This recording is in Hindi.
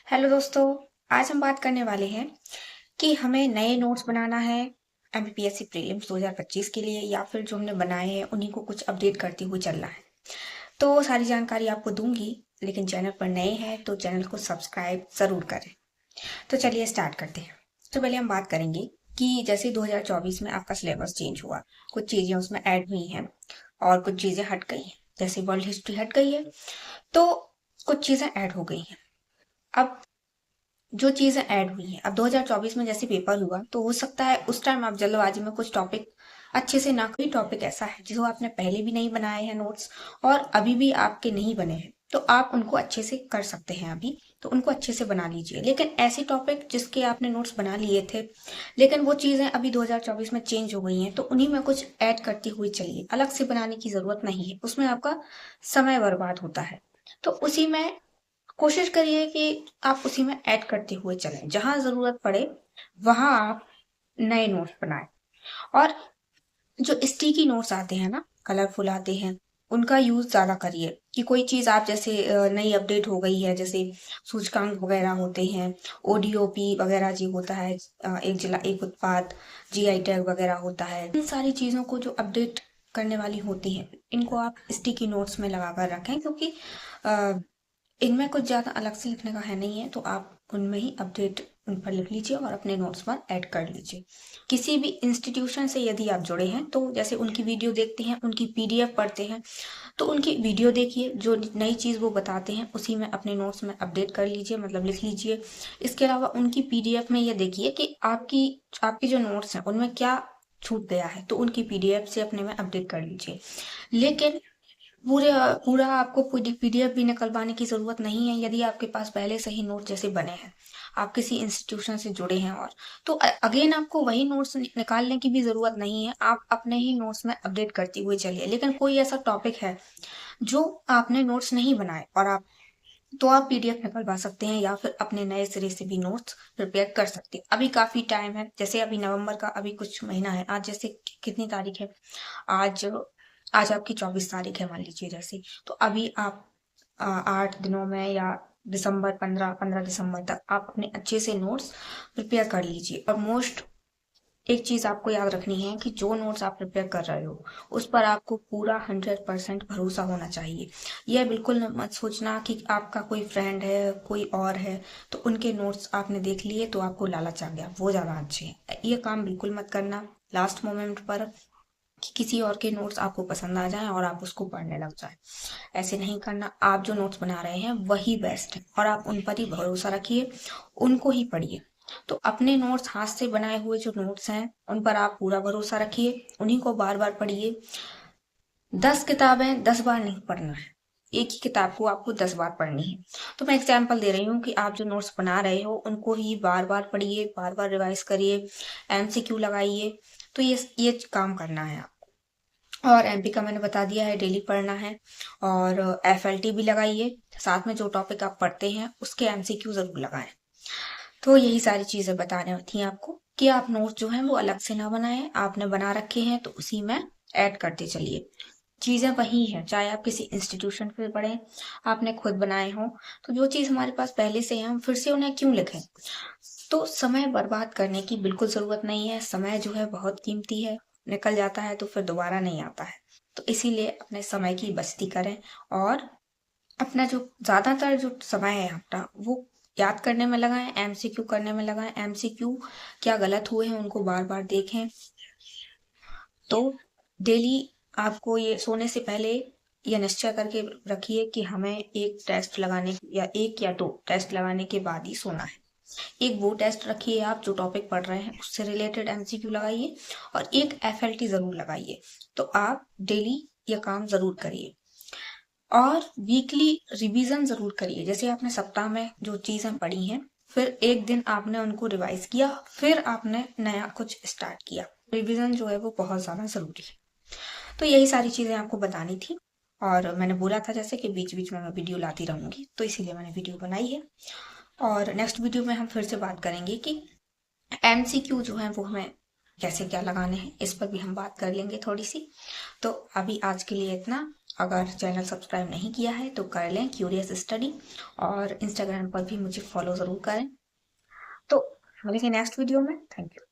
हेलो दोस्तों। आज हम बात करने वाले हैं कि हमें नए नोट्स बनाना है एमपीपीएससी प्रीलिम्स 2025 के लिए, या फिर जो हमने बनाए हैं उन्हीं को कुछ अपडेट करते हुए चलना है। तो सारी जानकारी आपको दूंगी, लेकिन चैनल पर नए हैं तो चैनल को सब्सक्राइब ज़रूर करें। तो चलिए स्टार्ट करते हैं। तो पहले हम बात करेंगे कि जैसे 2024 में आपका सिलेबस चेंज हुआ, कुछ चीज़ें उसमें ऐड हुई हैं और कुछ चीज़ें हट गई हैं। जैसे वर्ल्ड हिस्ट्री हट गई है तो कुछ चीज़ें ऐड हो गई हैं। अब जो चीज़ें ऐड हुई हैं, अब 2024 में जैसे पेपर हुआ तो हो सकता है उस टाइम आप जल्दबाजी में कुछ टॉपिक अच्छे से ना, कोई टॉपिक ऐसा है जिसको आपने पहले भी नहीं बनाए हैं नोट्स और अभी भी आपके नहीं बने हैं, तो आप उनको अच्छे से कर सकते हैं अभी, तो उनको अच्छे से बना लीजिए। लेकिन ऐसे टॉपिक जिसके आपने नोट्स बना लिए थे लेकिन वो चीज़ें अभी 2024 में चेंज हो गई हैं, तो उन्हीं में कुछ ऐड करती हुई चलिए। अलग से बनाने की ज़रूरत नहीं है, उसमें आपका समय बर्बाद होता है। तो उसी में कोशिश करिए कि आप उसी में ऐड करते हुए चलें। जहां जरूरत पड़े वहां आप नए नोट्स बनाएं। और जो स्टिकी नोट्स आते हैं ना, कलरफुल आते हैं, उनका यूज ज्यादा करिए। कि कोई चीज आप जैसे नई अपडेट हो गई है, जैसे सूचकांक वगैरह होते हैं, ओडीओपी वगैरह जी होता है, एक जिला एक उत्पाद, जीआई टैग वगैरह होता है। इन सारी चीजों को जो अपडेट करने वाली होती हैं, इनको आप स्टिकी नोट्स में लगा कर रखें, क्योंकि इनमें कुछ ज़्यादा अलग से लिखने का है नहीं है, तो आप उनमें ही अपडेट उन पर लिख लीजिए और अपने नोट्स पर ऐड कर लीजिए। किसी भी इंस्टीट्यूशन से यदि आप जुड़े हैं तो जैसे उनकी वीडियो देखते हैं, उनकी पीडीएफ पढ़ते हैं, तो उनकी वीडियो देखिए, जो नई चीज़ वो बताते हैं उसी में अपने नोट्स में अपडेट कर लीजिए, मतलब लिख लीजिए। इसके अलावा उनकी पीडीएफ में ये देखिए कि आपकी जो नोट्स हैं उनमें क्या छूट गया है, तो उनकी पीडीएफ से अपने में अपडेट कर लीजिए। लेकिन पूरे पूरा आपको पीडीएफ भी निकलवाने की ज़रूरत नहीं है। यदि आपके पास पहले से ही नोट जैसे बने हैं, आप किसी इंस्टीट्यूशन से जुड़े हैं, और तो अगेन आपको वही नोट्स निकालने की भी ज़रूरत नहीं है। आप अपने ही नोट्स में अपडेट करते हुए चलिए। लेकिन कोई ऐसा टॉपिक है जो आपने नोट्स नहीं बनाए और आप, तो आप पीडीएफ निकलवा सकते हैं या फिर अपने नए सिरे से भी नोट्स प्रिपेयर कर सकते हैं। अभी काफ़ी टाइम है, जैसे अभी नवंबर का अभी कुछ महीना है। आज जैसे कितनी तारीख है? आज आज आपकी 24 तारीख है मान लीजिए। जैसे तो अभी आप 8 दिनों में, या दिसंबर 15 दिसंबर तक आप अपने अच्छे से नोट्स प्रिपेयर कर लीजिए। और मोस्ट एक चीज आपको याद रखनी है कि जो नोट्स आप प्रिपेयर कर रहे हो उस पर आपको पूरा 100% भरोसा होना चाहिए। यह बिल्कुल मत सोचना कि आपका कोई फ्रेंड है, कोई और है, तो उनके नोट्स आपने देख लिए तो आपको लालच आ गया, वो ज़्यादा अच्छे हैं। ये काम बिल्कुल मत करना लास्ट मोमेंट पर, कि किसी और के नोट्स आपको पसंद आ जाएं और आप उसको पढ़ने लग जाएं। ऐसे नहीं करना। आप जो नोट्स बना रहे हैं वही बेस्ट है और आप उन पर ही भरोसा रखिए, उनको ही पढ़िए। तो अपने नोट्स, हाथ से बनाए हुए जो नोट्स हैं उन पर आप पूरा भरोसा रखिए, उन्हीं को बार बार पढ़िए। 10 किताबें 10 बार नहीं पढ़ना है, एक ही किताब को आपको 10 बार पढ़नी है। तो मैं एग्जाम्पल दे रही हूँ कि आप जो नोट्स बना रहे हो उनको ही बार बार पढ़िए, बार बार रिवाइज करिए, एमसीक्यू लगाइए। तो ये काम करना है। और एमपी का मैंने बता दिया है, डेली पढ़ना है। और एफएलटी भी लगाइए, साथ में जो टॉपिक आप पढ़ते हैं उसके एमसीक्यू जरूर लगाएं। तो यही सारी चीजें बताने थी आपको, कि आप नोट्स जो हैं वो अलग से ना बनाएं, आपने बना रखे हैं तो उसी में ऐड करते चलिए। चीजें वही हैं, चाहे आप किसी इंस्टीट्यूशन से पढ़ें, आपने खुद बनाए हो, तो जो चीज हमारे पास पहले से है हम फिर से उन्हें क्यों लिखें। तो समय बर्बाद करने की बिल्कुल जरूरत नहीं है। समय जो है बहुत कीमती है, निकल जाता है तो फिर दोबारा नहीं आता है। तो इसीलिए अपने समय की बचती करें, और अपना जो ज्यादातर जो समय है अपना वो याद करने में लगाएं, एमसीक्यू करने में लगाएं। एमसीक्यू क्या गलत हुए हैं उनको बार बार देखें। तो डेली आपको ये सोने से पहले ये निश्चय करके रखिए कि हमें एक टेस्ट लगाने, या एक या दो टेस्ट लगाने के बाद ही सोना है। एक वो टेस्ट रखिए, आप जो टॉपिक पढ़ रहे हैं उससे रिलेटेड एमसीक्यू लगाइए, और एक एफएलटी जरूर लगाइए। तो आप डेली ये काम जरूर करिए। और वीकली रिवीजन जरूर करिए। जैसे आपने सप्ताह में जो चीजें पढ़ी हैं, फिर एक दिन आपने उनको रिवाइज किया, फिर आपने नया कुछ स्टार्ट किया। रिवीजन जो है वो बहुत ज्यादा जरूरी है। तो यही सारी चीजें आपको बतानी थी। और मैंने बोला था जैसे कि बीच बीच में मैं वीडियो लाती रहूंगी, तो इसीलिए मैंने वीडियो बनाई है। और नेक्स्ट वीडियो में हम फिर से बात करेंगे कि एमसीक्यू जो है वो हमें कैसे क्या लगाने हैं, इस पर भी हम बात कर लेंगे थोड़ी सी। तो अभी आज के लिए इतना। अगर चैनल सब्सक्राइब नहीं किया है तो कर लें, क्यूरियस स्टडी, और इंस्टाग्राम पर भी मुझे फॉलो ज़रूर करें। तो मिलेंगे नेक्स्ट वीडियो में। Thank you.